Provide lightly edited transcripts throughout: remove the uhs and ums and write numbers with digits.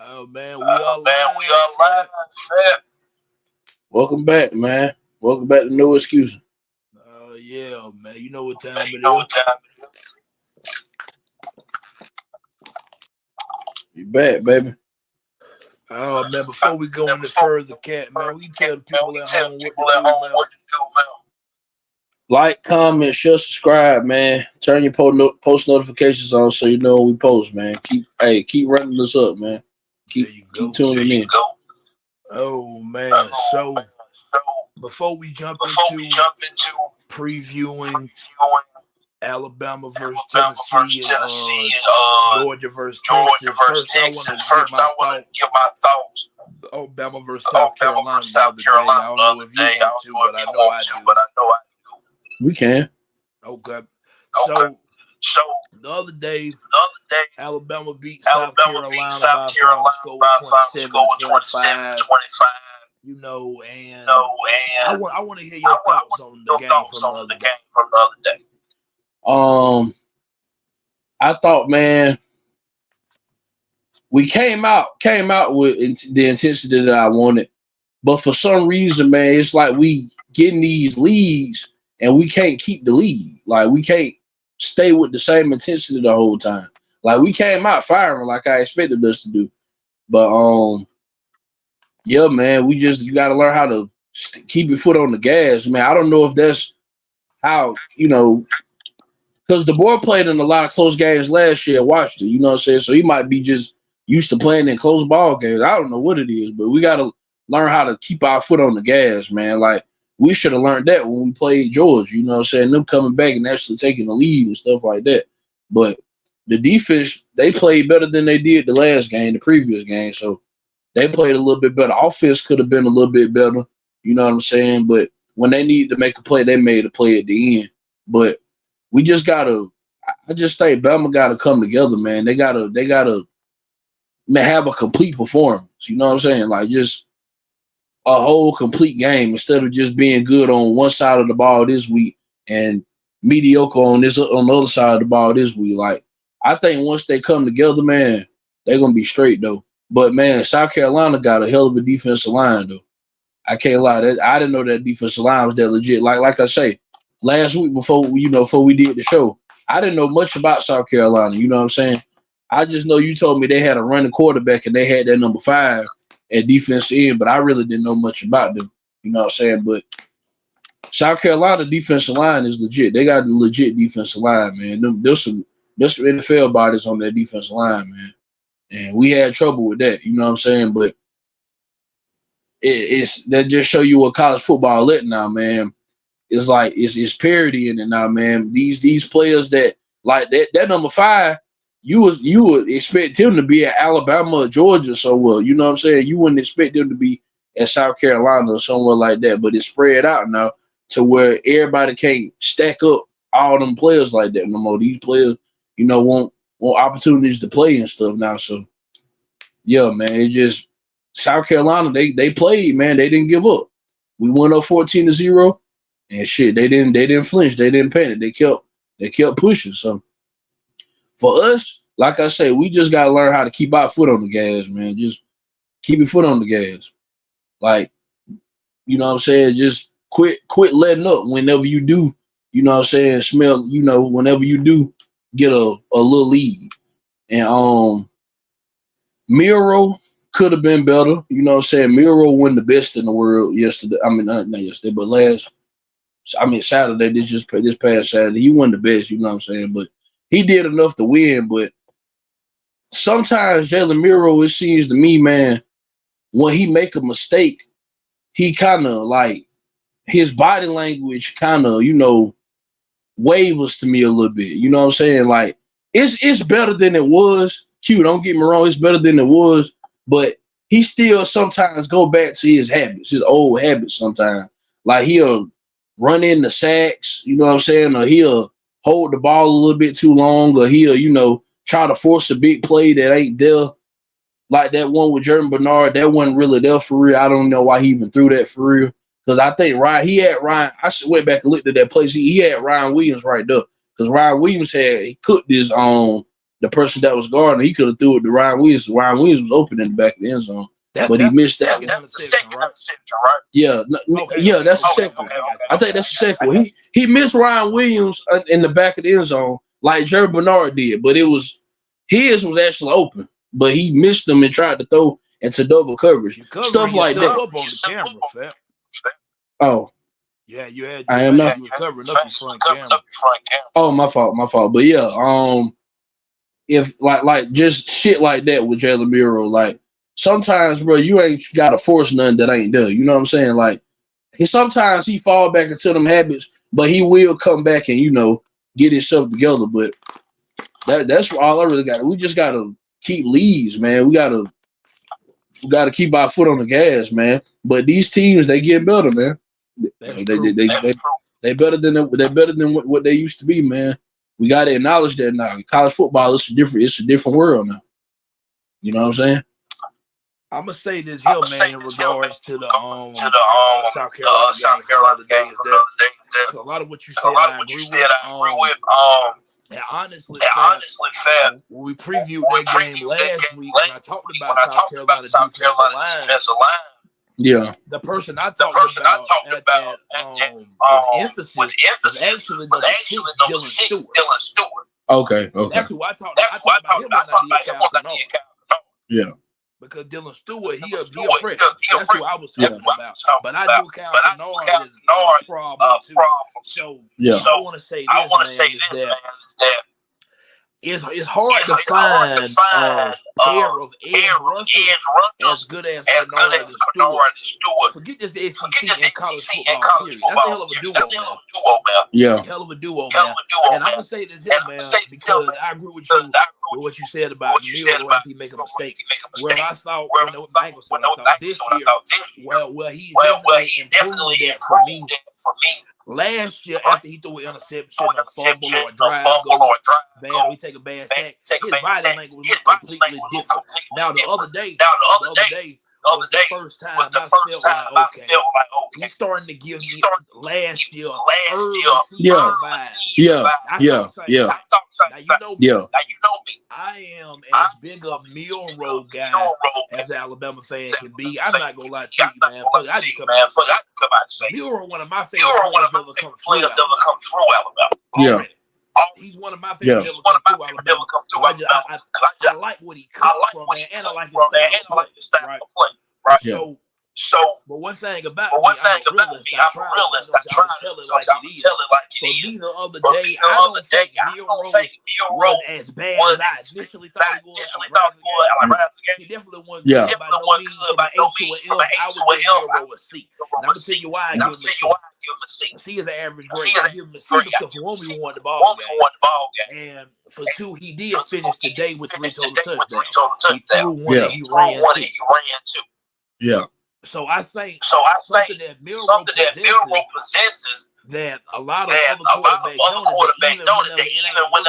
Oh man, we Oh are man, we live, are live. Fat. Fat. Welcome back, man. Welcome back to No Excuses. Yeah, man. You know what Man, time you it know is. what time it is. You back, baby. Oh man, before we go Man, any before we further, go cat, man, further, we tell the man, people we at tell home what to people at do, home man. what to do, man. Like, comment, share, subscribe, man. Turn your post notifications on so you know when we post, man. Keep running us up, man. There Keep you keep go. tuning in. Go. Oh man, Oh man. so So before we jump before we into jump into previewing previewing Alabama versus Alabama versus Tennessee and Tennessee and Georgia versus Georgia Texas, versus first I want to Texas. get First, my I want to thoughts give my thoughts. on Bama versus South Alabama Carolina versus the South other day. Carolina I the don't know other if you day. I want don't to, know but if I you know want I to, do. but I know I do. We can. Okay. Okay. So So the other day, the other day, Alabama beat South Alabama beat Carolina South by a final Carolina score by of a final 27 score to of 27 to 25. 25. You know, No, and and I want to hear I your want thoughts on the your game thoughts from the on other the day. game from the other day. I thought, man, we came out with the intensity that I wanted. But for some reason, man, it's like we getting these leads and we can't keep the lead. Like we can't stay with the same intensity the whole time. Like we came out firing like I expected us to do. But yeah, man, you got to learn how to keep your foot on the gas, man. I don't know if that's how because the boy played in a lot of close games last year. Watched it, you know what I'm saying? So he might be just used to playing in close ball games. I don't know what it is, but we got to learn how to keep our foot on the gas, man. Like we should have learned that when we played Georgia. You know what I'm saying? Them coming back and actually taking the lead and stuff like that. But the defense, they played better than they did the last game, the previous game. So they played a little bit better. Offense could have been a little bit better. You know what I'm saying? But when they needed to make a play, they made a play at the end. But we just gotta. I just think Bama gotta come together, man. They gotta have a complete performance. You know what I'm saying? Like just a whole complete game instead of just being good on one side of the ball this week and mediocre on the other side of the ball this week. Like I think once they come together, man, they're gonna be straight though. But man, South Carolina got a hell of a defensive line though. I can't lie. I didn't know that defensive line was that legit. Like I say, last week before we did the show, I didn't know much about South Carolina. You know what I'm saying? I just know you told me they had a running quarterback and they had that number 5 at defense end, but I really didn't know much about them. You know what I'm saying? But South Carolina defensive line is legit. They got the legit defensive line, man. There's some NFL bodies on that defensive line, man. And we had trouble with that. You know what I'm saying? But it's that just show you what college football let now, man. It's like it's parity in it now, man. These players that like that number 5, you would expect him to be at Alabama or Georgia somewhere. You know what I'm saying? You wouldn't expect him to be at South Carolina or somewhere like that. But it's spread out now to where everybody can't stack up all them players like that no more. These players, want opportunities to play and stuff now. So yeah, man, it just South Carolina, they played, man. They didn't give up. We went up 14-0, and shit, they didn't flinch, they didn't panic. They kept pushing. So for us, like I say, we just gotta learn how to keep our foot on the gas, man. Just keep your foot on the gas. Like, you know what I'm saying? Just quit letting up whenever you do, you know what I'm saying, whenever you do get a little lead. And Miro could have been better. You know what I'm saying? Miro won the best in the world yesterday. I mean, not yesterday, but Saturday, this past Saturday. He won the best, you know what I'm saying? But he did enough to win. But sometimes Jalen Miro, it seems to me, man, when he make a mistake, he kind of like his body language kind of, wavers to me a little bit. You know what I'm saying? Like it's better than it was. Q, don't get me wrong, it's better than it was, but he still sometimes go back to his habits, his old habits sometimes. Like he'll run in the sacks, you know what I'm saying, or he'll hold the ball a little bit too long, or he'll, try to force a big play that ain't there. Like that one with Jordan Bernard, that wasn't really there for real. I don't know why he even threw that for real. Because I think Ryan, he had Ryan. Went back and looked at that place. He had Ryan Williams right there. Because Ryan Williams he cooked his the person that was guarding, he could have threw it to Ryan Williams. Ryan Williams was open in the back of the end zone, but he missed that. That's the second interception, right? Yeah, that's the second. I think that's the second one. He missed Ryan Williams in the back of the end zone like Jerry Bernard did, but his was actually open, but he missed them and tried to throw into double coverage, stuff like that. Up on the camera, fam. Oh, yeah, you had. I am not. You were covering up in front camera. Oh, my fault. But yeah, if like just shit like that with Jalen Miro, like sometimes, bro, you ain't gotta force nothing that ain't done. You know what I'm saying? Like sometimes he fall back into them habits, but he will come back and get himself together. But that's all I really got. We just gotta keep leads, man. We gotta keep our foot on the gas, man. But these teams, they get better, man. They better than what they used to be, man. We gotta acknowledge that now. College football is it's a different world now. You know what I'm saying? I'm gonna say this here, man, in regards to the South Carolina game. A lot of what you said, I agree with. And honestly, fam, when we previewed that game last week, and I talked about South Carolina defensive line. Yeah. The person I talked about with emphasis was actually number 6, Dylan Stewart. Okay. That's who I talked about. I talked about him when I did Cal. Yeah. Because Dylan Stewart, he a fresh. That's who I was talking about. But I knew Cal Kennard is a problem too. So I want to say this, man, is that it's hard to find a pair of edge rushers as good as Kennard and Stewart. Forget just the SEC and college football, period. That's a hell of a duo, man. Yeah. Hell of a duo, man. And I'm going to say this here, man, because I agree with you with what you said about Miro if he make a mistake. Where I thought, this year, well, he definitely improved that for me. Last year, after he threw an interception, a fumble, or a drive we take a bad sack, his body language was completely different. Now, the other day was the first time I felt like, okay, he's starting to give me last year early season vibes. Yeah. Now, you know me. I am as big a Milroe guy as an Alabama fan can be. I'm not gonna lie to you, man. I just come out and say Milroe, one of my favorite players ever come through Alabama. Yeah. He's one of my favorites ever come through Alabama. I like what he comes from, man, and I like his style of play. Right. So, but one thing about me, I'm a realist. I try to tell it like it is. For me, the other day, I don't think Milroe was as bad as I initially thought he was. He definitely wasn't good by no means from an A to an L. I would give Milroe a C. And I'm going to tell you why I give him a C. C is the average grade. I give him a C because for one, we won the ball game. And for two, he did finish the day with 3 total touchdowns. He threw one and he ran 2. Yeah. So I think something that Milroe possesses that a lot of other quarterbacks don't, even when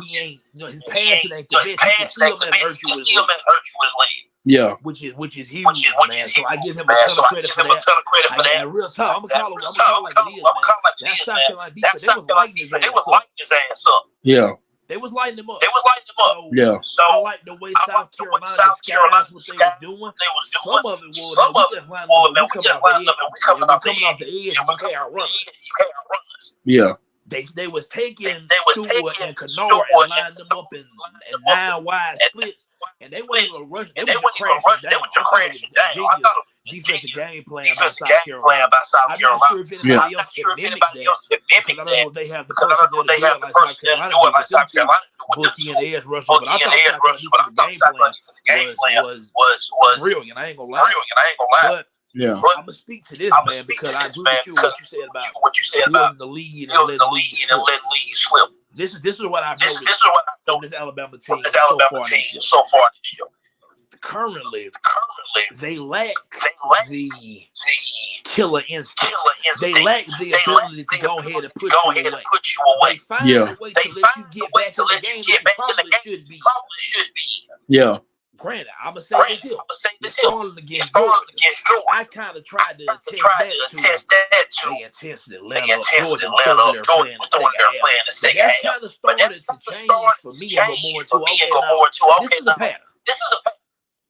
he ain't, his passing ain't the best. He can still let hurt you with lead. Yeah. Which is huge, man. So I give him a ton of credit for that. And real talk, I'm gonna call it like it is, man. That South Carolina defense, they was lighting his ass up. Yeah. They was lighting him up. So I like the way South Carolina disguised what they was doing. Some of it was we just lined up. We coming off the edge. You can't outrun us. Yeah. They was taking Stewart and Kennard and lining them up in 9 wide splits, and they weren't even rushing. They were just crashing down. I thought it was defensive game plan by South Carolina. I'm not sure if anybody else can mimic that. Because I don't know if they have the personnel to do it like South Carolina do with Bookie and edge rushers. But I thought South Carolina's game plan was brilliant. I ain't gonna lie. But I'm gonna speak to this, man, because I agree with you what you said about building the lead and letting lead slip. This is what I've noticed from this Alabama team so far this year. Currently, they lack the killer instinct. They lack the ability to go ahead and put you away. They find a way to let you get back in the game that you probably should be. Yeah. granted, I'm gonna say this here. It's starting against Georgia. I kind of tried to attest that to they intentionally let up Georgia was throwing their play in the second half. That's kind of started to change for me and go more into okay, now this is a pattern.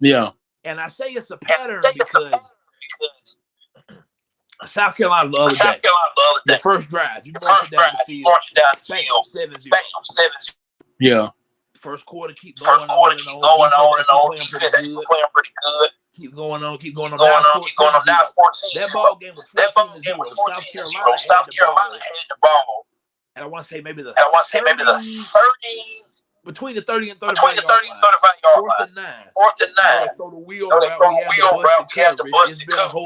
Yeah. And I say it's a pattern because South Carolina the other day, the first drive, you march it down the field, bam, 7-0. Yeah. First quarter, keep going on and on. Defense actually playing pretty good. Keep going on. Now it's 14. That ball game was 14-0. South Carolina had the ball. And I want to say maybe the 30. Between the 30 and 35 yard line. 4th and 9. They throw the wheel route. We have the busted coverage. It's been a whole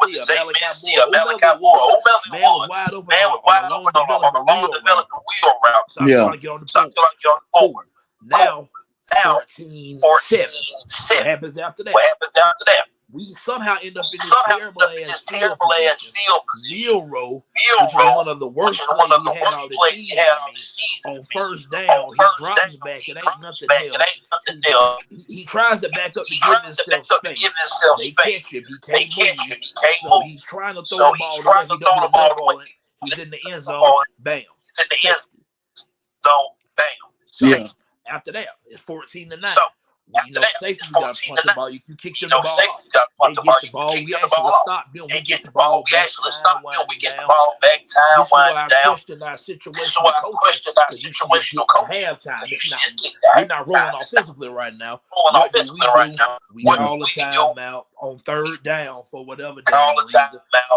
with Zay Malachi Moore. Man was wide open on a long developed wheel route. So I'm trying to get on the board. Now, 14-7. What happens after that? We somehow end up in this terrible ass field position. Row, which is one of the worst plays he had all this season. On first down, he drops back. It ain't nothing there. He tries to back up to give himself space. They catch him. He can't move. So he's trying to throw the ball away. He don't get enough on it. He's in the end zone. Bam. Yeah. After that, it's 14-9. Safety got to punt the ball. You kick them the ball off. They get the ball. We actually stop them. We get the ball back. Time winding down. This is why I question our situational coaching. Halftime. We're not rolling offensively right now. We call the timeout on third down for whatever down.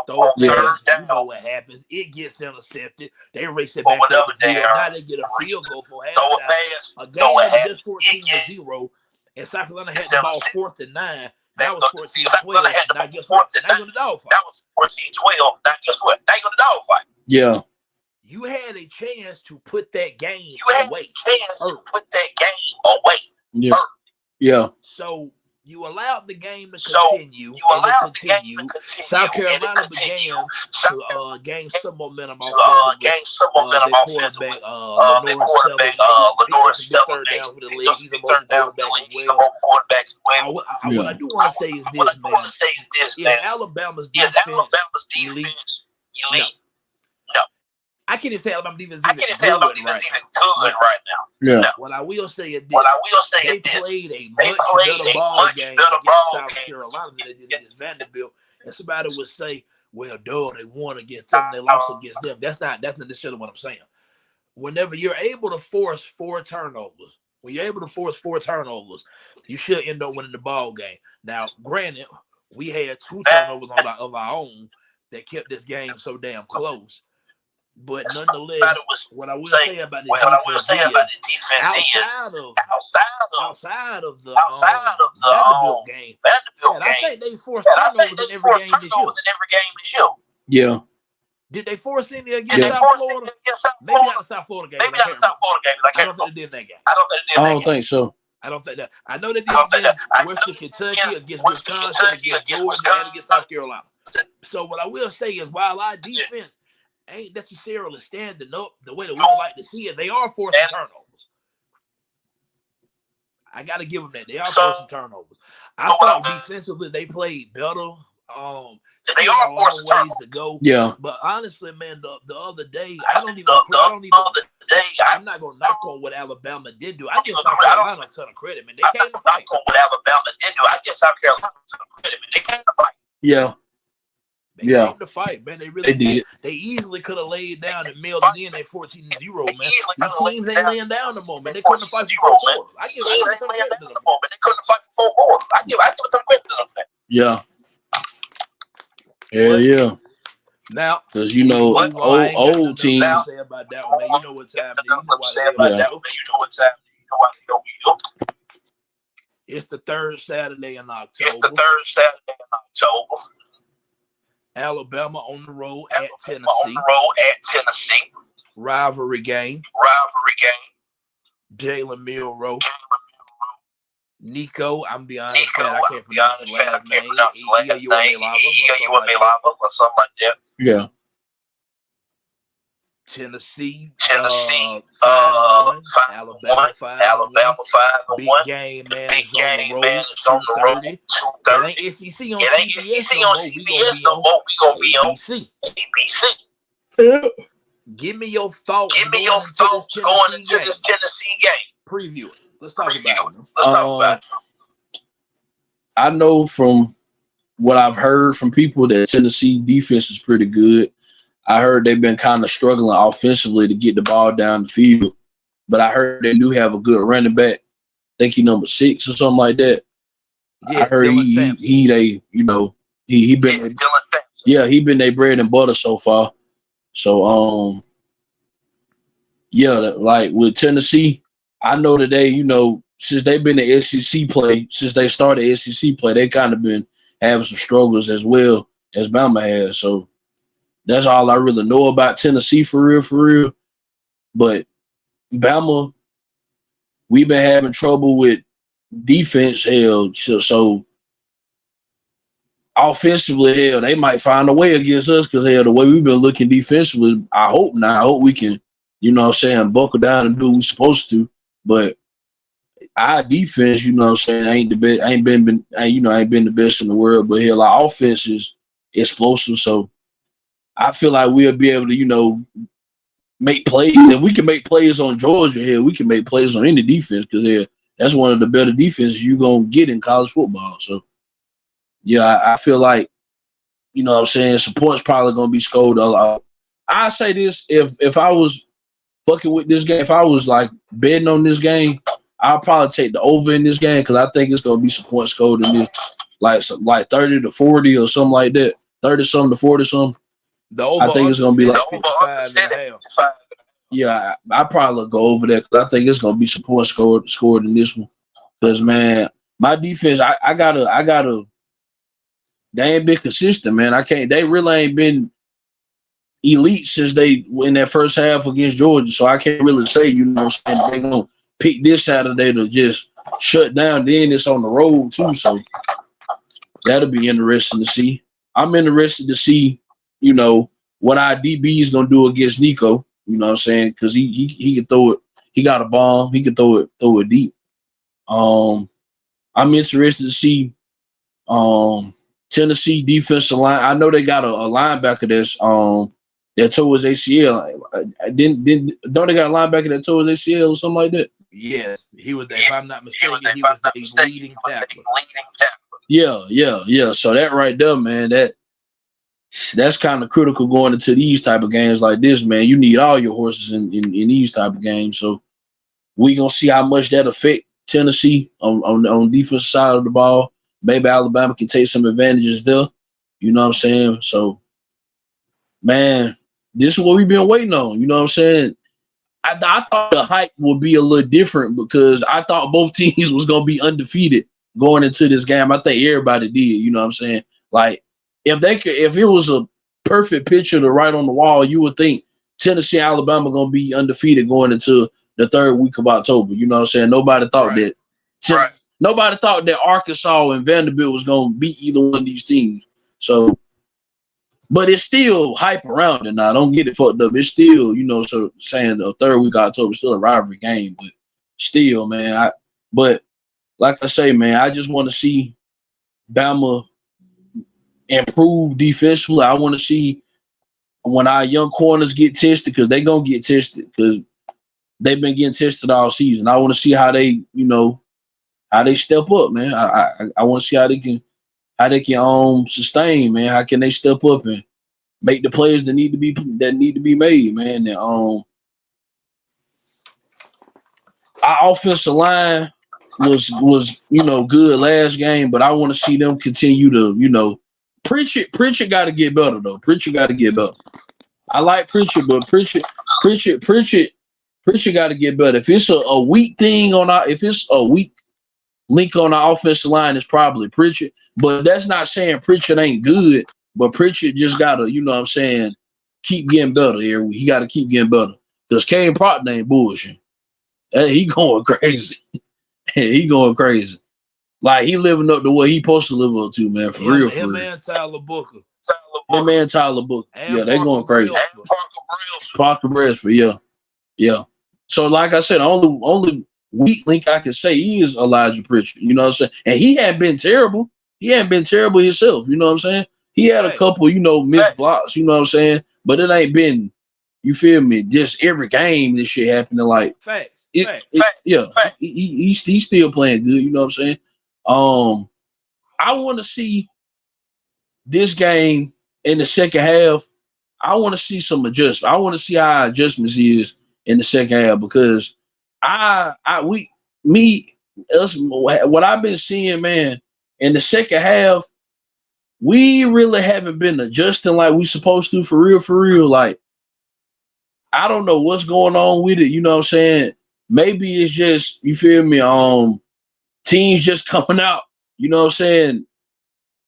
Throw it pass. You know what happens. It gets intercepted. They race it back up the field. Now they get a field goal for halftime. A game that was just 14-0. And South Carolina had the ball 4th and 9. That was 14-12. Now guess what? Now you're in the dogfight. That was 14-12. Now guess what? Now you're in the dogfight. Yeah. You had a chance to put that game away. Yeah. Yeah. So you allowed the game to continue. South Carolina began to gain some momentum off their quarterback, Lenore Stelling, third down with the leg. He's a mobile quarterback as well. What I do want to say is this, man. If Alabama's defense elite. I can't even say Alabama defense is even good right now. Yeah. What I will say is this. They played a much better ball game against South Carolina than they did against Vanderbilt. And somebody would say, well, they won against them, they lost against them. That's not necessarily what I'm saying. Whenever you're able to force 4 turnovers, you should end up winning the ball game. Now, granted, we had 2 turnovers of our own that kept this game so damn close. But nonetheless, what I will say about the defense is outside of the Vanderbilt game, I think they forced turnovers in every game this year. Yeah. Did they force any against South Florida? Maybe not the South Florida game. I don't think they did that game. I don't think so. I don't think that. I know they did against Western Kentucky, against Wisconsin, against Georgia, and against South Carolina. So what I will say is, while our defense ain't necessarily standing up the way that we would like to see it, they are forcing turnovers. I got to give them that. They are forcing turnovers. I thought defensively they played better. They are forcing turnovers to go. Yeah. But honestly, man, the other day, I'm not going to knock on what Alabama did do. I give South Carolina a ton of credit, man. They came to fight. Yeah. They came to fight, man. They really did. They easily could have laid down and mailed it in at 14-0, man. These teams ain't laying down no more, man. They couldn't fight for 4 quarters. I give them some credit to them. They couldn't fight for 4 quarters. I give them some credit to them. Yeah. Yeah. Now, because old team. Say about that one, man. You know what time it is. It's the 3rd Saturday in October. Alabama on the road at Tennessee. Rivalry game. Jalen Milroe. Nico, I'm be honest, I can't pronounce his last name. Or something like that. Yeah. Tennessee 5-1, Alabama 5-1. Big game, man, is on the road, 2:30. It ain't SEC on CBS no more. We gonna be on ABC. Give me your thoughts going into this Tennessee game. Preview it. Let's talk about it. I know from what I've heard from people that Tennessee defense is pretty good. I heard they've been kind of struggling offensively to get the ball down the field, but I heard they do have a good running back. I think he's number 6 or something like that. Yeah, I heard he been he been their bread and butter so far. So like with Tennessee, I know that they, since they've been the SEC play, since they started SEC play, they kind of been having some struggles as well as Bama has. So that's all I really know about Tennessee for real. But Bama, we've been having trouble with defense. So offensively, they might find a way against us because the way we've been looking defensively, I hope not. I hope we can, buckle down and do what we're supposed to. But our defense, ain't the best. Ain't been the best in the world. But our offense is explosive. So I feel like we'll be able to, make plays. If we can make plays on Georgia, we can make plays on any defense because that's one of the better defenses you're gonna get in college football. So I feel like, some points probably gonna be scored a lot. I say this: if I was fucking with this game, if I was like betting on this game, I'll probably take the over in this game because I think it's gonna be some points scored in this, like 30 to 40 or something like that, 30 something to 40 something. I think it's gonna be like 55.5. Yeah, I probably go over that because I think it's gonna be some points scored in this one. Because man, my defense, I gotta. They ain't been consistent, man. They really ain't been elite since they in that first half against Georgia. So I can't really say, they're gonna pick this Saturday to just shut down. Then it's on the road too, so that'll be interesting to see. I'm interested to see, what our DB is gonna do against Nico. You know what I'm saying? Because he can throw it. He got a bomb. He can throw it deep. I'm interested to see Tennessee defensive line. I know they got a linebacker that tore his ACL. Don't they got a linebacker that tore his ACL or something like that? Yes, he was. If I'm not mistaken, he was the leading tackler. Yeah. So that right there, man, that's kind of critical going into these type of games like this, man. You need all your horses in these type of games. So we gonna see how much that affect Tennessee on defensive side of the ball. Maybe Alabama can take some advantages there. You know what I'm saying? So, man, this is what we've been waiting on. You know what I'm saying? I thought the hype would be a little different because I thought both teams was gonna be undefeated going into this game. I think everybody did. You know what I'm saying? Like if it was a perfect picture to write on the wall, you would think Tennessee, Alabama gonna be undefeated going into the 3rd week of October. You know what I'm saying? Nobody thought that. Nobody thought that Arkansas and Vanderbilt was gonna beat either one of these teams. So. But it's still hype around it now. Don't get it fucked up. It's still, so saying the 3rd week of October is still a rivalry game. But still, man. But like I say, man, I just want to see Bama improve defensively. I want to see when our young corners get tested because they're going to get tested because they've been getting tested all season. I want to see how they, how they step up, man. I want to see how they can sustain, man. How can they step up and make the plays that need to be made, man. And, our offensive line was good last game, but I want to see them continue to Pritchett got to get better though. Pritchett got to get better. I like Pritchett, but Pritchett got to get better. If it's a weak thing if it's a weak link on our offensive line, it's probably Pritchett. But that's not saying Pritchett ain't good. But Pritchett just gotta, keep getting better here. He gotta keep getting better. Because Kane Proctor ain't bullshit. He going crazy. He going crazy. Like he living up to what he supposed to live up to, man. For real. Man, Tyler Booker. That man Tyler Booker. And Yeah, they going Parker crazy. Brailsford. Parker Brailsford. Yeah. So like I said, only weak link I can say is Elijah Pritchard. You know what I'm saying? And he hadn't been terrible. He hadn't been terrible himself. You know what I'm saying? He had a couple, missed blocks. You know what I'm saying? But it ain't been, you feel me? Just every game this shit happening. Like Facts. yeah. He's still playing good. You know what I'm saying? I want to see this game in the second half. I want to see some adjustment. I want to see how our adjustments is in the second half because what I've been seeing, man, in the second half, we really haven't been adjusting like we supposed to for real. Like, I don't know what's going on with it. You know what I'm saying? Maybe it's just, you feel me? Teams just coming out, you know what I'm saying?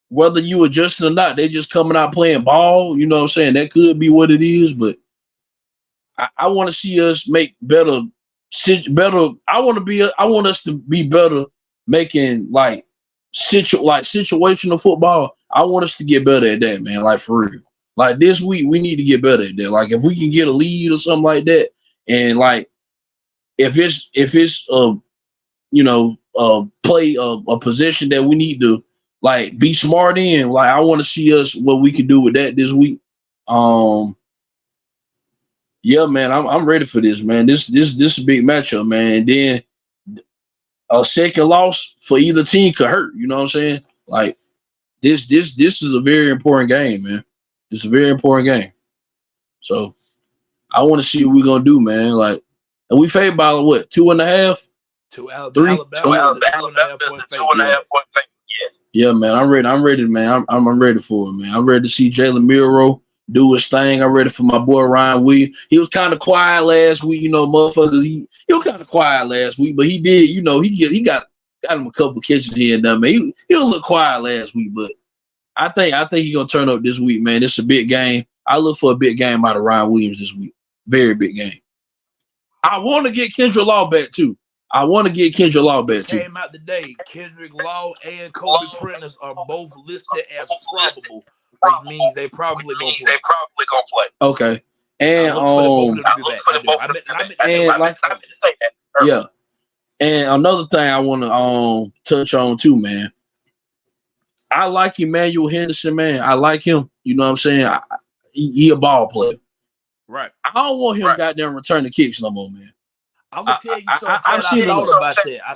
Whether you adjusting or not, they just coming out playing ball. You know what I'm saying? That could be what it is, but I want to see us make better. I want us to be better making situational football. I want us to get better at that, man. Like for real. Like this week, we need to get better at that. Like if we can get a lead or something like that, and like if it's play a position that we need to like be smart in. Like I want to see us what we can do with that this week. Yeah, man, I'm ready for this, man. This is a big matchup, man. And then a second loss for either team could hurt. You know what I'm saying? Like this is a very important game, man. It's a very important game. So I want to see what we're gonna do, man. Like, and we favored by what 2.5. To Alabama, Alabama, 2.5 point. Yeah, man, I'm ready, man. I'm ready for it, man. I'm ready to see Jalen Milroe do his thing. I'm ready for my boy Ryan Williams. He was kind of quiet last week, motherfuckers. He was kind of quiet last week, but he did, he got him a couple catches here and there, man. He was a little quiet last week, but I think he's gonna turn up this week, man. It's a big game. I look for a big game out of Ryan Williams this week. Very big game. I want to get Kendra Law back too. Came out today. Kendrick Law and Kobe Prentice are both listed as probable, which means they probably gonna play. Okay. And I look for the both of them to be back. I meant to say that. Yeah. And another thing I want to touch on too, man. I like Emmanuel Henderson, man. I like him. You know what I'm saying? He a ball player. Right. I don't want him goddamn return the kicks no more, man. I'm gonna tell you something. I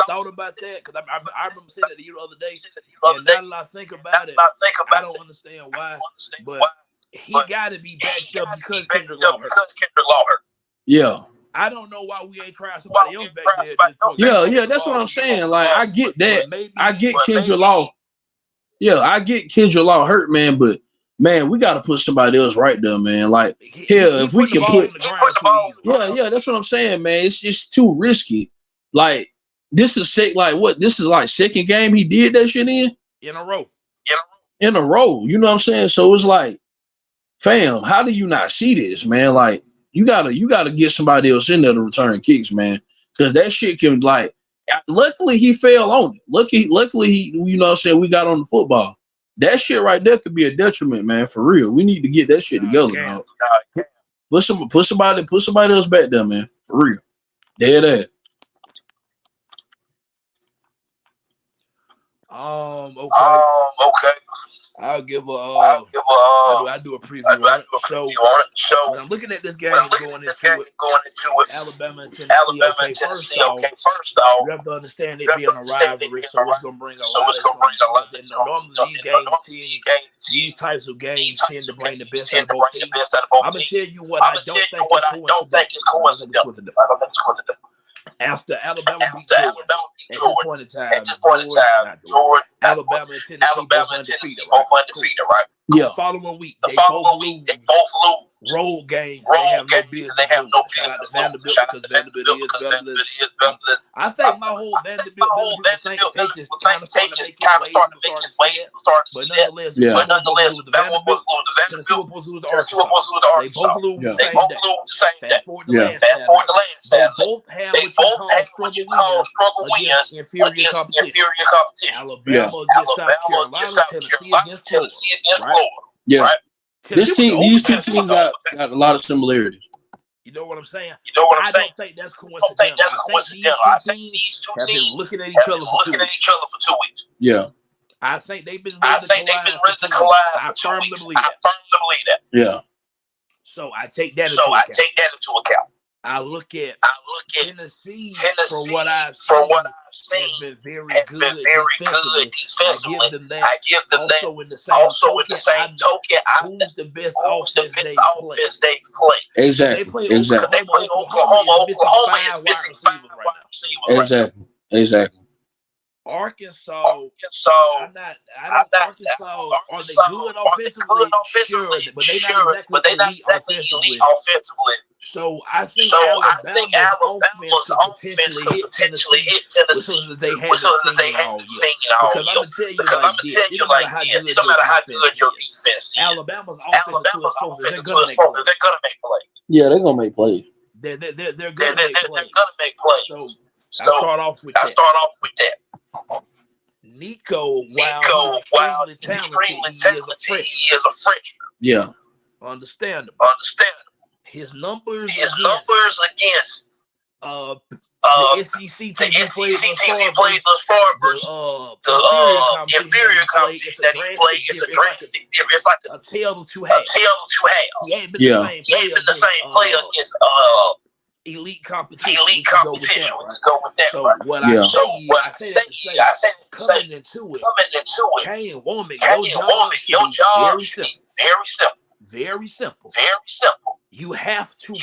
thought about that because I remember saying that to you the other day. And now that I think about it, I don't understand why. But he got to be backed up because Kendrick Law hurt. Yeah. I don't know why we ain't trying somebody else back there. Yeah, that's what I'm saying. Like I get that. I get Kendrick Law. Yeah, I get Kendrick Law hurt, man, but man, we got to put somebody else right there, man. Like, if we can put the ground too easy. Yeah, that's what I'm saying, man. It's too risky. Like, this is This is like second game he did that shit in a row. You know what I'm saying? So it's like, fam, how do you not see this, man? Like, you gotta get somebody else in there to return kicks, man, because that shit can like. Luckily, he fell on it. Luckily, you know what I'm saying, we got on the football. That shit right there could be a detriment, man, for real. We need to get that shit together, dog. Put somebody else back there, man, for real. Dead ass. Okay. I'll give I do a preview on it. So when I'm looking at this game going into it, Alabama and Tennessee. First off, you have to understand it being a rivalry, so it's gonna bring a lot. Normally these types of games tend to bring the best out of both teams. I'm gonna tell you what I don't think is coincidental. After Alabama beat Georgia, at this point in time, Alabama and Tennessee both undefeated, right? Yeah. The following week, they both lose road games. They have no business. Shout out to Vanderbilt because Vanderbilt is better than. I think my whole Vanderbilt thing take is kind of starting to make it way but nonetheless, Vanderbilt, Tennessee supposed to lose to Arkansas. They both lose the same day. Fast forward to last time. They both have what you call struggle wins against inferior competition. Alabama against South Carolina, Tennessee against Florida. Yeah. Right? These two teams got a lot of similarities. You know what I'm saying? I don't think that's coincidental. I think these two teams have been looking at each other for 2 weeks. Yeah. I think they've been ready to collide. I firmly believe that. Yeah. So I take that into account. I look at Tennessee for what I've seen has been very good defensively. I give them that. Also in the same token, who's the best offense they've played? Exactly. So they play Oklahoma is missing 5 wide receivers right now. Exactly. Arkansas, Arkansas, are they good offensively? Sure, but they're not exactly elite offensively. So I think Alabama's offense could potentially hit Tennessee, which they haven't seen all yet. Because I'm gonna tell you like this, no matter how good your defense is, Alabama's offense is gonna make plays. Yeah, they're gonna make plays. They're gonna make plays. So I start off with that. Nico, while he's extremely talented, he is a freshman. Yeah. Understandable. His numbers against the SEC team he played thus far, the inferior competition that he played, it's a drastic difference. It's like a tale of two halves. He ain't been the same player against elite competition. We go with that. So what I say coming into it, Kane Womack, your job should be very simple. You have to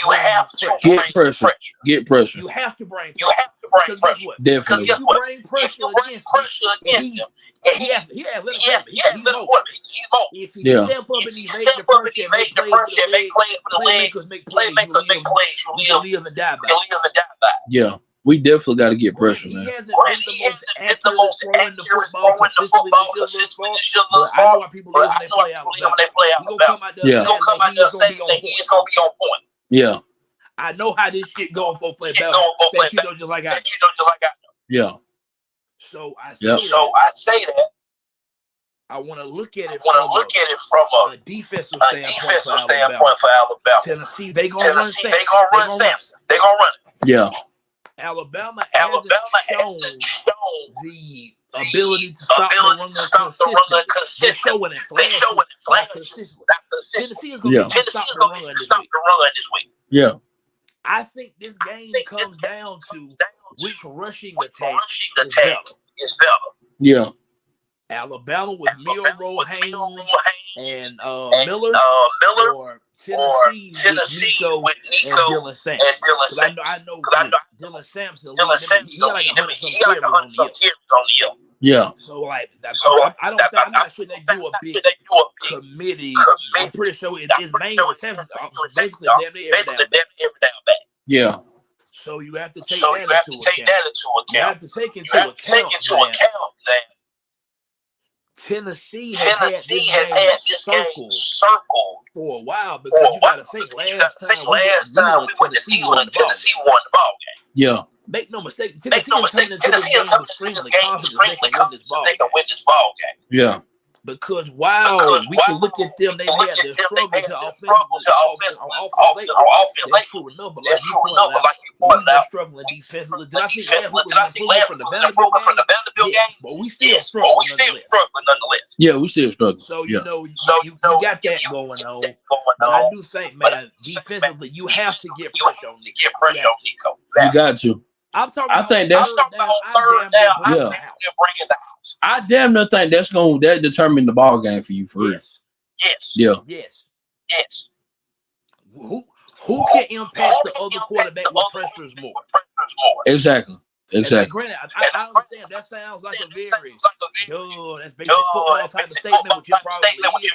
get pressure. You have to bring pressure. Because guess what? Definitely. If you bring pressure against him, he let him work. If he step up and he make the pressure and make plays for the legs, make plays, you live and die by it. Yeah. We definitely got to get pressure, man. He hasn't been the most accurate throwing the football consistently, but I know why people live when they play Alabama. He's going to come out there saying that he's going to be on point. Yeah. I know how this shit going for play Alabama. That you know just like I know. Yeah. So I say that. I want to look at it from a defensive standpoint for Alabama. Tennessee, they gonna run Samson. They gonna run it. Yeah. Alabama hasn't shown the ability to stop the run consistently. They're showing it consistently. Tennessee is going to stop the run this week. Yeah. I think this game comes down to which rushing attack is better. Yeah. Alabama with Milroe, Haynes, and Miller, or Tennessee with Nico and Dylan Sampson. I know Dylan Sampson. He got like 100-some carries on the year. Yeah. So like, I'm not sure they do a big committee. I'm pretty sure it's mainly Sampson. Basically, every down back. Yeah. So you have to take that into account. You have to take into account that Tennessee has had this game circled for a while because you got to think last time we went to Neyland, Tennessee won the ball game. Yeah. Make no mistake, Tennessee is coming into this game extremely confident they can win this ball game. Yeah. Because while we can look at them, they've had their struggle to offense that's true enough, but like you pointed out, we've been struggling defensively. Did I think last week we got improvement from the Vanderbilt game? But we still struggling nonetheless. Yeah, we still struggling. So, you got that going on. But I do think, man, defensively, you have to get pressure on Nico. You got to. I'm talking about third down. Yeah. I damn near think that determine the ball game for you, for real. Yes. Yeah. Yes. Who can impact the other quarterback with pressures more? Exactly. Granted, I understand that sounds like a very that's basic football type of statement, which it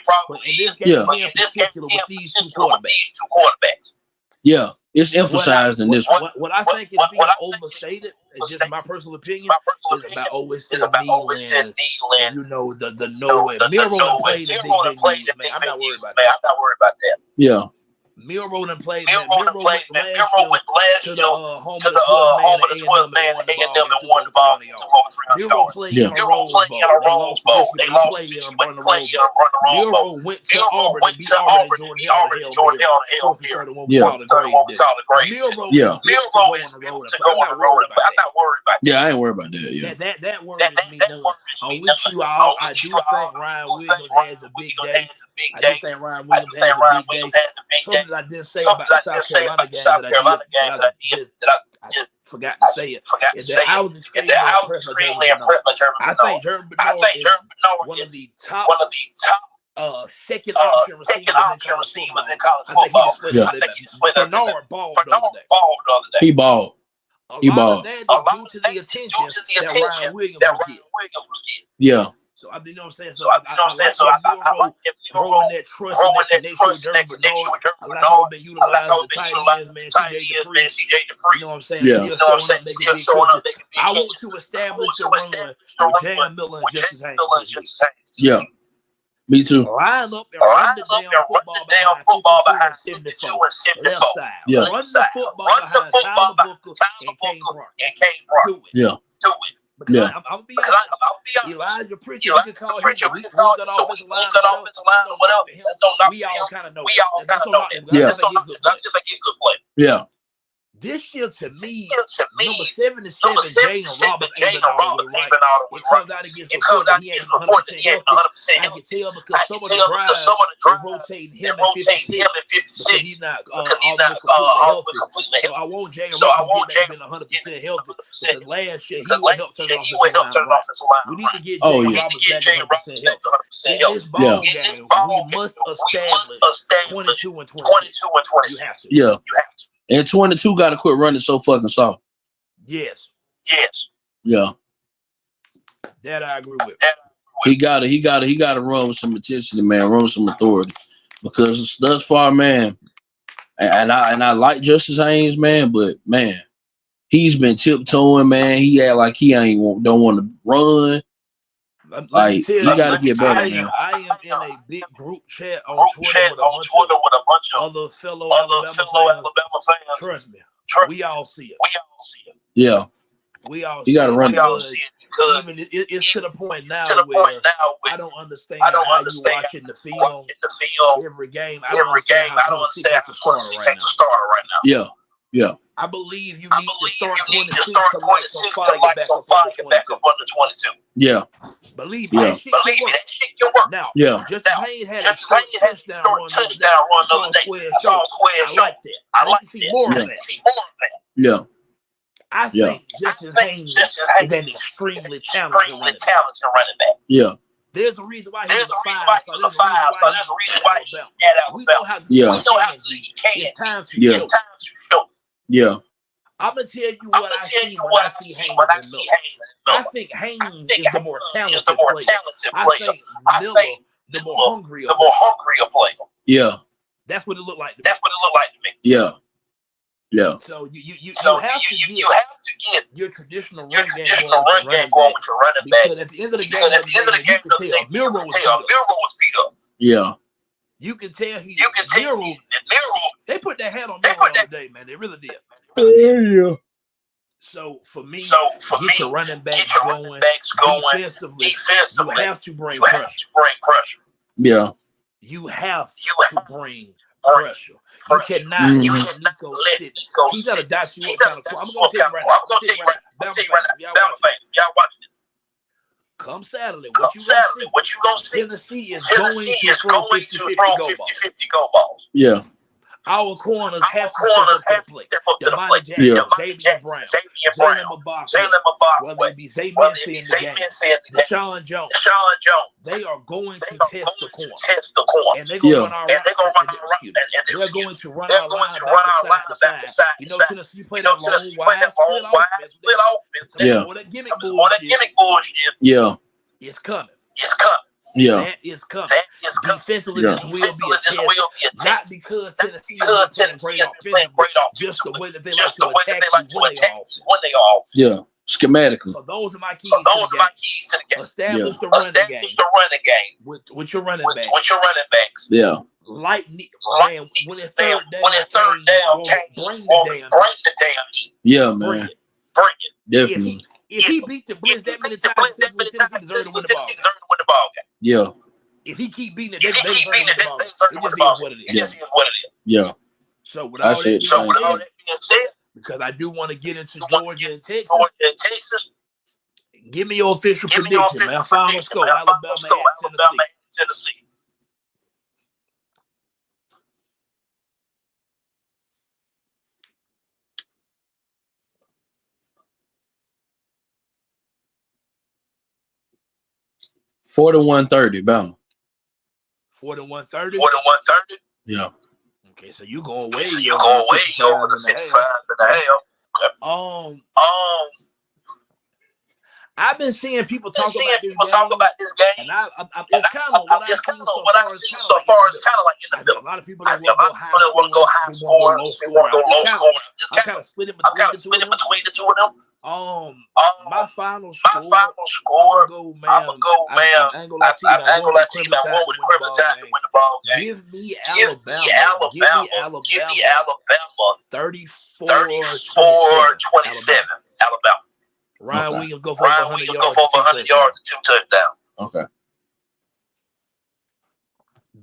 probably is. But in this game, in particular, with these two quarterbacks. Yeah, it's emphasized in this one. What I think is being overstated, it's just my personal opinion, is about always saying Neyland, the no way. Milroe played in big games, man. I'm not worried about that. Yeah. Milroe done played. Milroe went last year to the home of the 12 man at A&M and won the ball. Milroe played in a Rose Bowl. They lost Michigan, but he played in a Rose Bowl. Milroe went to Auburn and beat Auburn and Jordan Hell on the Hell Mary. Milroe is built to go on the road, but I'm not worried about that. Yeah, I ain't worried about that. Yeah, that word is me done. I'm with you all. I do think Ryan Williams has a big day. I do think Ryan Williams has a big day. Something I didn't say about the South Carolina game that I just forgot to say it. Is that I was extremely impressed by German Bernard. I think German Bernard is one of the top second option receivers in college football. I think he split up. Bernard balled the other day. He balled. A lot of that is due to the attention that Ryan Williams was getting. Yeah. So I you know what I'm saying. So I like growing that trust and that connection with German Bernard. I like how been utilizing the tight ends, man. CJ Dupree. You know what I'm saying? Yeah. Still showing up. I want to establish the run with Jan Miller and Justice Haynes. Yeah. Me too. Line up and run the damn football behind 52 and 74. Left side. Yeah. Run the football behind Tyler Booker and Kane Brown. Do it. Yeah. Do it. Because I'm gonna be honest. Elijah Pritchard, we can call him that offensive line or whatever. We all kind of know. Yeah. That's just a good play. Yeah. This year, to me, number 77, Jalen Roberts ain't been all the way right. It comes out against the report that he ain't 100% healthy. I can tell because some of the drives are rotating him at 56 because he's not all completely healthy. So I want Jalen Roberts to get back 100% healthy because last year he would help turn the offensive line. We need to get Jalen Roberts back 100% healthy. In this ball game, we must establish 22 and 22. You have to. Yeah. And 22 got to quit running so fucking soft. Yes. Yeah. That I agree with. He got to run with some intensity, man. Run with some authority, because thus far, man. And I like Justice Haynes, man, but man, he's been tiptoeing, man. He act like he don't want to run. Like, you got to get better, man. I am in a big group chat on Twitter with a bunch of other fellow Alabama fans. Trust me, we all see it. Yeah. We all you got to run it. Even it's to the point now where I don't understand how you watching the film every game. I don't understand how to take the starter right now. Yeah. I believe you need to start 26 to light so far get back up under 22. Yeah. Believe me, that shit can work. Now, Justice Haynes had a short touchdown run the other day. I saw square. I like that. I like to see more of that. Yeah. I think Justice Haynes is an extremely talented running back. Yeah. There's a reason why he's a 5. So there's a reason why he's at Alabama. We know how good he can. It's time to show. Yeah. I'm gonna tell you what I see when I see Haynes. I think Haynes is the more talented player. I think Miller the more hungrier player. Yeah. That's what it looked like to me. Yeah. Yeah. So you have to get your traditional run game going with your running back. Because at the end of the game, you can tell Milroe was beat up. Yeah. You can tell Milroe. They put their hand on Milroe the other day, man. They really did. Yeah. So for me, get your running backs going. Defensively, you have to bring pressure. Yeah. You have to bring pressure. You cannot let Nico sit. He's got to dot you up kind of. I'm going to tell you right now. Y'all watching it. Come Saturday, what you gonna see? Tennessee is going to throw 50-50 go balls. Yeah. Our corners have to step up to the plate. Xavier Brown, Jalen Mabaka, whether it be Zay Mincy in the game, Deshaun Jones, they are going to test the corner. And they're going to run our they're going to run our line back to side. You know, Tennessee play that long, wide split offense. Yeah. All that gimmick bullshit. Yeah. It's coming. Yeah. That is coming. Defensively, this will be a test. Not because Tennessee is playing great offensively, just the way that they like to attack you when they off. Yeah. schematically. So those are my keys to the game. Establish the running game with your running backs. Yeah. Man, when it's third down, bring the damn heat. Yeah, man. Bring it. Definitely. If he beat the Blitz that many times, Tennessee deserves to win the ball game. Yeah. If he keep beating it, they deserve to win the ball game. It just is what it is. Yeah. So with all that being said, because I do want to get into Georgia and Texas, give me your official prediction, man. Final score: Alabama at Tennessee. 41-30, Bama. 41-30? Yeah. Okay, so you going way over the 55 and a half. I've been seeing people talk about this game, and it's kind of what I've seen so far. It's kind of like a lot of people that want to go high score, they want to go low score. I'm kind of split it between the two of them. My final score, I'm gonna go, man. I ain't gonna lie to you, I want with Crimson to win the ball game. Give me Alabama. 34-27. Alabama. Ryan Williams go for 100 yards and 2 touchdowns. Okay.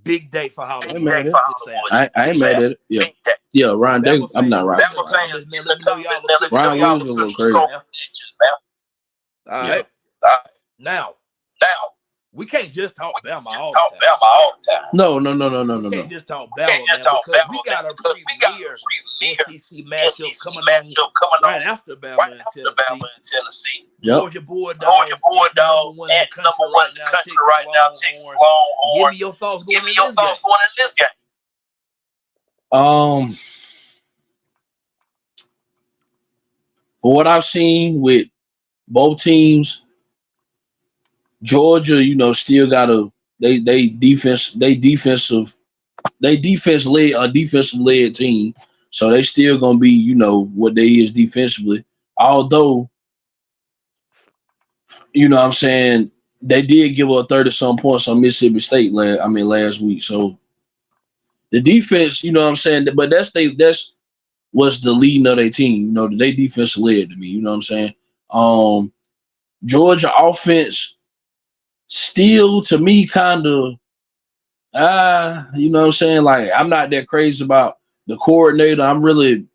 Big day for Hollywood. I ain't mad at it. Yeah. Yeah, Ryan Davis. I'm not Ryan. Ryan Williams was a little crazy. All right. Now, we can't just talk Bama all the time. No. We can't just talk Bama, because we got a premier SEC matchup coming on right after Bama and Tennessee. Yep. Georgia Bulldogs at number one in the country right now, Texas Longhorns. Give me your thoughts going in this game. For what I've seen with both teams, Georgia, still got they defense led team, so they still gonna be what they is defensively. Although, what I'm saying, they did give up 30-some points on Mississippi State last week. So the defense, what I'm saying, but that's what's the leading of their team. They defense led to me. You know what I'm saying? Georgia offense still, to me, kind of, you know what I'm saying? Like, I'm not that crazy about the coordinator. I'm really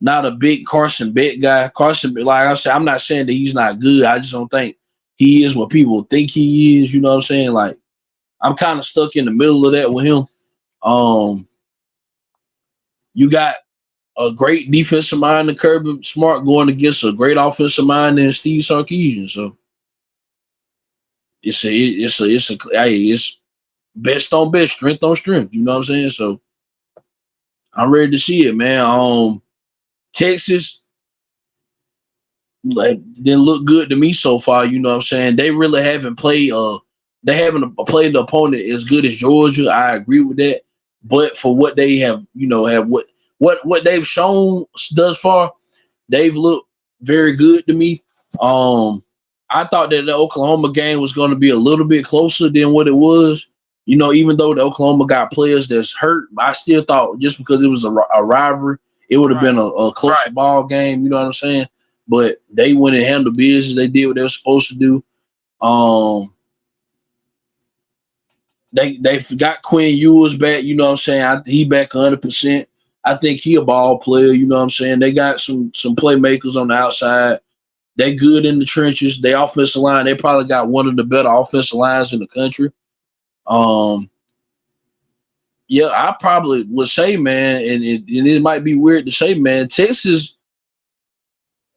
not a big Carson Beck guy. Carson, like I said, I'm not saying that he's not good. I just don't think he is what people think he is. You know what I'm saying? Like, I'm kind of stuck in the middle of that with him. You got a great defensive mind in Kirby Smart going against a great offensive mind in Steve Sarkisian. So it's best on best, strength on strength. You know what I'm saying? So I'm ready to see it, man. Texas didn't look good to me so far. You know what I'm saying? They really haven't played. They haven't played the opponent as good as Georgia. I agree with that. But for what they have, what they've shown thus far, they've looked very good to me. I thought that the Oklahoma game was going to be a little bit closer than what it was. Even though the Oklahoma got players that's hurt, I still thought just because it was a rivalry, it would have been a closer ball game. You know what I'm saying? But they went and handled business. They did what they were supposed to do. They got Quinn Ewers back. You know what I'm saying? He back 100%. I think he a ball player. You know what I'm saying? They got some playmakers on the outside. They good in the trenches. They offensive line, they probably got one of the better offensive lines in the country. Yeah, I probably would say, man, and it might be weird to say, man, Texas,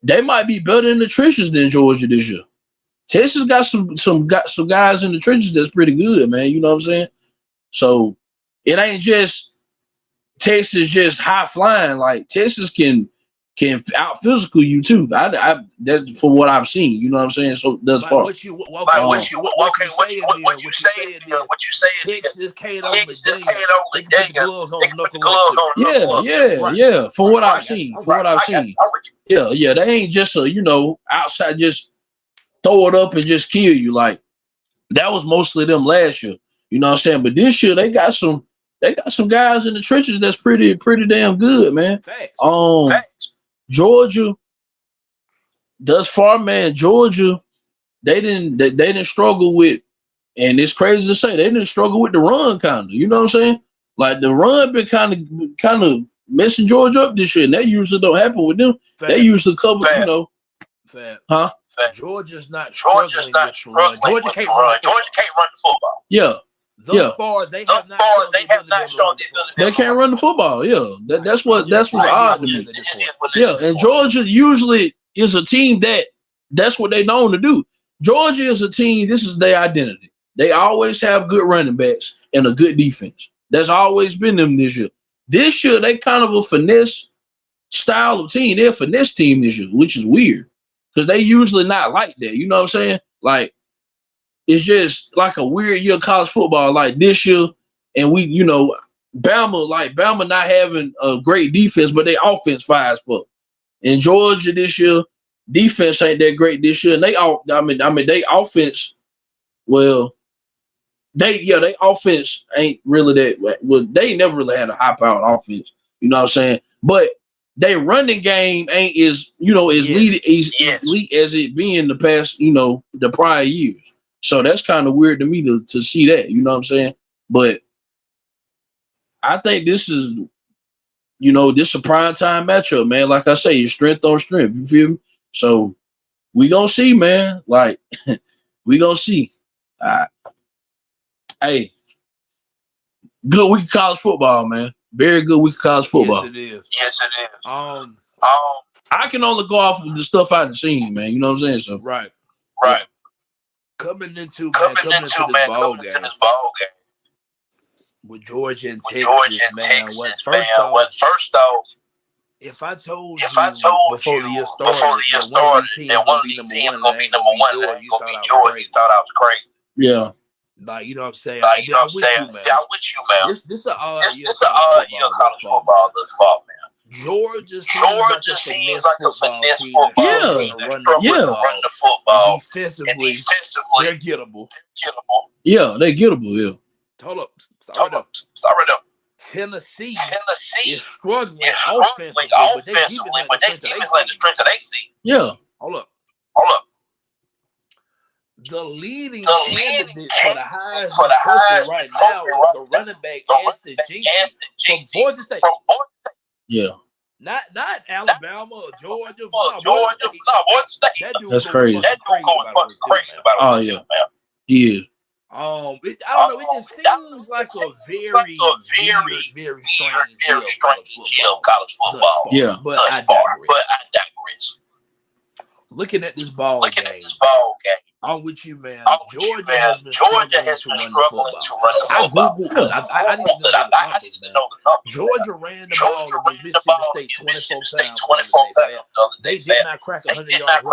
they might be better in the trenches than Georgia this year. Texas got some guys in the trenches that's pretty good, man. You know what I'm saying? So it ain't just Texas just high flying. Like Texas can can out physical you too. That's from what I've seen. You know what I'm saying? So thus Like far. what you saying? Texas can't only they can put the gloves on and knuckle up. Yeah. From what I've seen. Yeah. They ain't just a outside just throw it up and just kill you. Like that was mostly them last year. You know what I'm saying? But this year they got some guys in the trenches that's pretty damn good, man. Facts. Georgia, thus far, man, Georgia, they didn't struggle with, and it's crazy to say they didn't struggle with the run kind of. You know what I'm saying? Like the run been kind of messing Georgia up this year, and that usually don't happen with them. They usually cover, huh? Georgia's not struggling with the run. Georgia can't run the football. Yeah. Thus far, they have not shown the ability. They can't run the football. Yeah, that's what's odd to me. Yeah, and Georgia usually is a team that's what they known to do. Georgia is a team. This is their identity. They always have good running backs and a good defense. That's always been them this year. This year they kind of a finesse style of team. They're a finesse team this year, which is weird because they usually not like that. You know what I'm saying? Like. It's just like a weird year of college football, like this year, and Bama not having a great defense, but their offense fires up. In Georgia this year, defense ain't that great this year, and they offense, well, they offense ain't really that. Well, they never really had a high powered offense. You know what I'm saying? But their running game ain't as elite as it been the past the prior years. So that's kind of weird to me to see that, you know what I'm saying? But I think this is a prime time matchup, man. Like I say, it's strength on strength. You feel me? So we gonna see, man. Like we gonna see. Hey, good week of college football, man. Very good week of college football. Yes, it is. I can only go off of the stuff I've seen, man. You know what I'm saying? So right. Coming into this ball game with Georgia and Texas, man. First off, if I told you before the year started that one of these teams gonna be number one, you thought I was crazy. Yeah. Like, you know what I'm saying? I'm with you, man. This is an odd year of college football thus far, man. Georgia seems like a finesse football team run the football. Defensively, they're gettable. Yeah, they're gettable, yeah. Hold up. Start right up. Tennessee is struggling offensively, but they defense like the strength of their team. Yeah. Hold up. The leading candidate for the Heisman Trophy right now is the running back Aston Jenkins from Boise State. Yeah. Not Alabama or Georgia. Boise State. That's crazy. That dude going fucking crazy about it. Oh yeah. He is. I don't know. It just seems like a very strange year of college football. Yeah, but I digress. Looking at this ball game, I'm with you, man. Georgia has been struggling to run the football. I didn't even know the numbers. Georgia ran the ball against Mississippi State 24 times. They did not crack 100-yard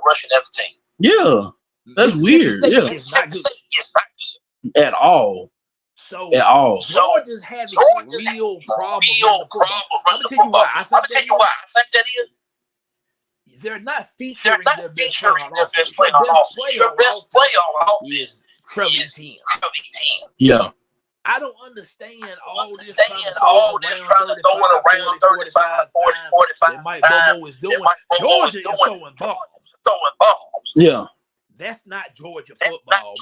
rushing as a team. Yeah, that's weird. Yeah, it's not good at all. Georgia's having real problems with the football. I'm gonna tell you why. I think that is. They're not featuring their best player on offense. Your best player on offense is Trevor Etienne. Yeah. I don't understand all this trying to throw it around 35, 40 that Mike Bobo is doing. Georgia is throwing bombs. Yeah. That's not Georgia football.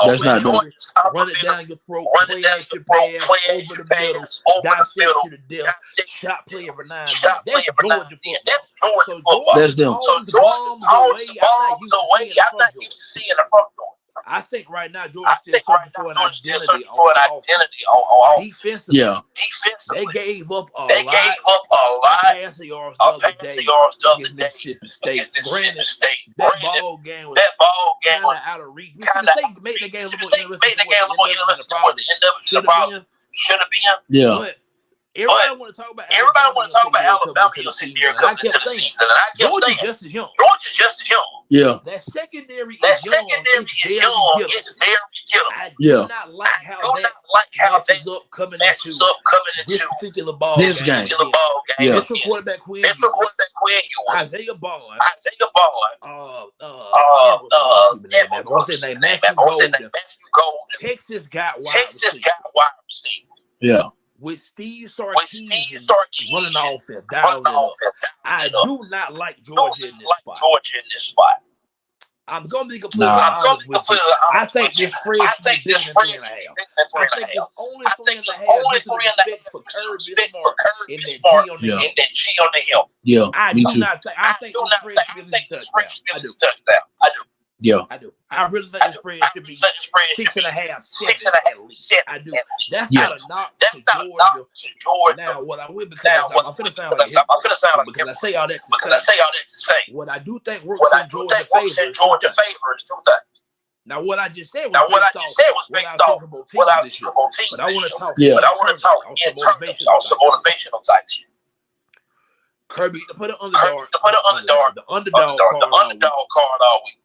That's not Georgia. Run it down your throat, play at your pass, over the middle, dissect you to death, shot play every 9 minutes. That's Georgia football. That's them. So Georgia all these bombs away, I'm not used to seeing the front door. I think right now Georgia's still searching for an identity on defensively. Yeah. They gave up a lot. Passing yards the other day against Mississippi State. Granted, that ball game was kind of out of reach. Mississippi State made the game a little more interesting. Should have been. Yeah. But Everybody want to talk about Alabama. You'll sit there coming into the season, and I kept saying, just as young. Georgia's just as young. Yeah. That secondary is young. It's very young. I do not like how that matches up coming into this particular ball game. Central quarterback Quinn Isaiah Bond. What's his name? Matthew Golden. Texas got wide receiver. Yeah. With Steve Sarkisian running off and dialing it up. I do not like Georgia in this spot. I'm going to be completely honest with you. I think this spread should be bigger than 3.5. I think it's only 3.5 for Kirby and that G on the hill. Yeah, I think this spread should be a touchdown. I do. Yeah, I do. I really think the spread should be 6.5, 7 at least. I do. That's not a knock to Georgia. Now, what I will, because I'm going to sound like because I say all that to say. What I do think works in Georgia's favor is two things. Now, what I just said was based off what I've seen from both teams. But I want to talk. On some motivational type shit. Kirby, to put an underdog card all week.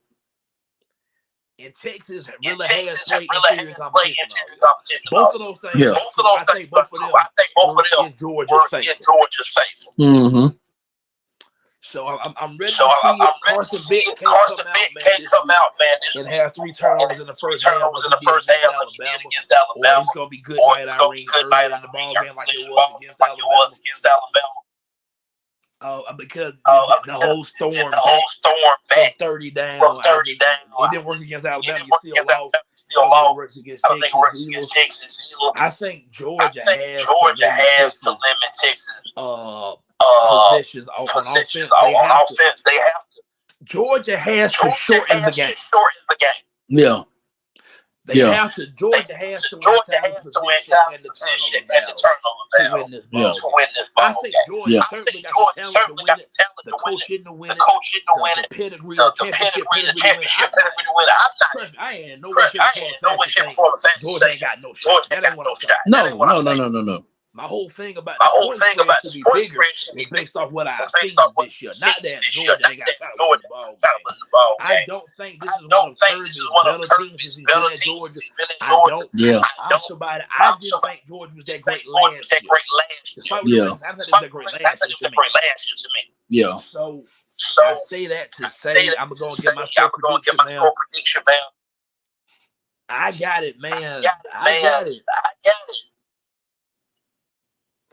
And Texas really has played interior competition. Both of those things. I think both of them in Georgia's favor. Mm-hmm. So I'm ready to see if Carson Beck can come out, man, and have 3 turnovers in the first half against Alabama. Or it's going to be good night Irene early in the ball game like it was against Alabama. Because the whole storm back from 30 down. It didn't work against Alabama. You still lost. It works against Texas. I think Georgia has to limit Texas possessions on offense. They have to. Georgia has to shorten the game. Yeah. Georgia has to win position and the turnover to win this ball. I think Georgia certainly got the talent to win it, the coaching to win it, the pedigree, the championship pedigree to win it. Trust me, I ain't no way, shape, or form Georgia ain't got no shot. That ain't what I'm saying. No. My whole thing about the sports spread should be bigger is based off what I've seen this year. Not that Georgia ain't got time to win the ball game. I don't think this is one of Kirby's better teams since he's been at Georgia. I don't. Yeah. I'm somebody. I didn't think Georgia was that great last year. Despite what I think it was that great last year to me. Yeah. So I say that to say I'm going to get my score prediction now. I got it, man. I got it.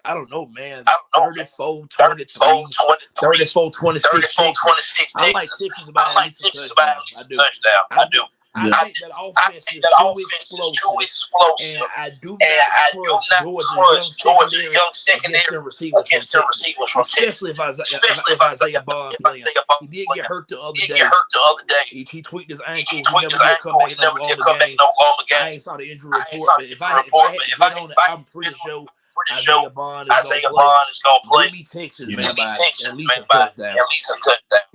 I don't know, man. 34, 23, 34, 26, 26. I like Texas by at least a touchdown. I do. I think that offense is too explosive. And I do not trust Georgia's young secondary against the receivers from Texas. Especially if Isaiah Bond playing. He did get hurt the other day. He tweaked his ankle. He never did come back no longer game. I ain't saw the injury report, but if I had to bet on it, I'm pretty sure Isaiah Bond is going to play. Give me Texas, man, by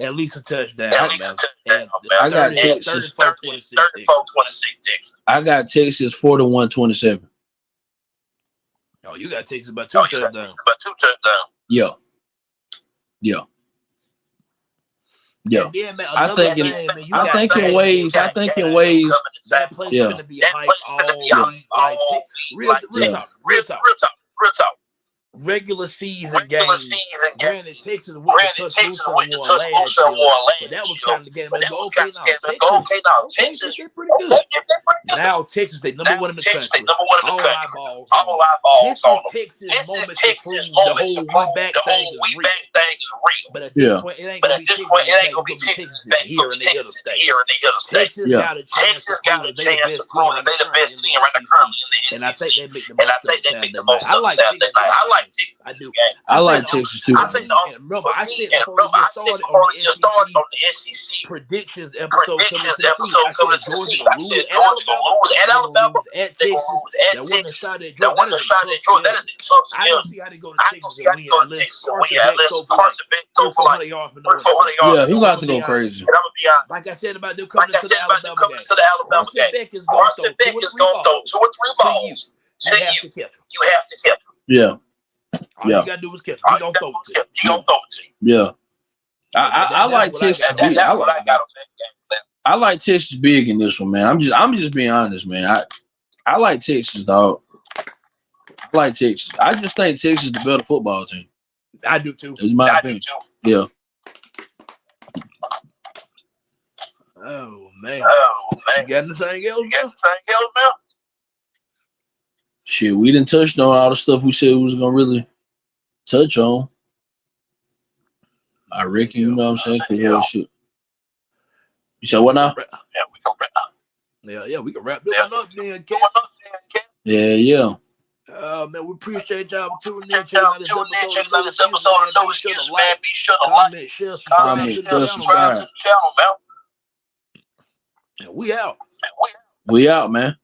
at least a touchdown. At least a touchdown. I got Texas 34-26 Texas. I got Texas 41-27. Oh, you got Texas by 2 touchdowns. Yeah. I think in ways. That place is going to be hype all week. Real talk. Regular season game. Granted, Texas went to Tuscaloosa and won last year, but that was kind of the game. Okay, now Texas, they're pretty good. Now Texas, they number one in the country. All eyeballs. This is Texas' moment to prove the whole we back thing is real. But at this point, it ain't gonna be Texas here in the other state. Texas got a chance to prove that they the best team right now currently in the SEC. And I think they make the most of Saturday night. I like Texas. I do. I like Texas too. I said before we started on the SEC predictions episode coming to the season. I said Georgia gonna lose at Alabama, at Texas. That wasn't a shot at Georgia. That is a tough skill. I don't see how they go to Texas and win unless Carson Beck throw for like 300 yards. Yeah, he got to go crazy. Like I said about them coming to the Alabama game. Carson Beck is gonna throw 2 or 3 balls to you. You have to catch them. Yeah. All you gotta do is catch. He gonna throw it to you. Yeah. I like Texas big. I like Texas big in this one, man. I'm just being honest, man. I like Texas, dog. I like Texas. I just think Texas is the better football team. I do too. It's my opinion. Yeah. Oh man. You got anything else, man? Shit, we didn't touch on all the stuff we said we was gonna really touch on. I reckon, you know what I'm saying? Shit. You said what now? Yeah, we can wrap this one up then, Cat. Yeah. Man, we appreciate y'all for tuning in. Checking out this episode of No Excuses, man. Be sure to like, comment, share, subscribe to the channel, man. And we out. We out, man.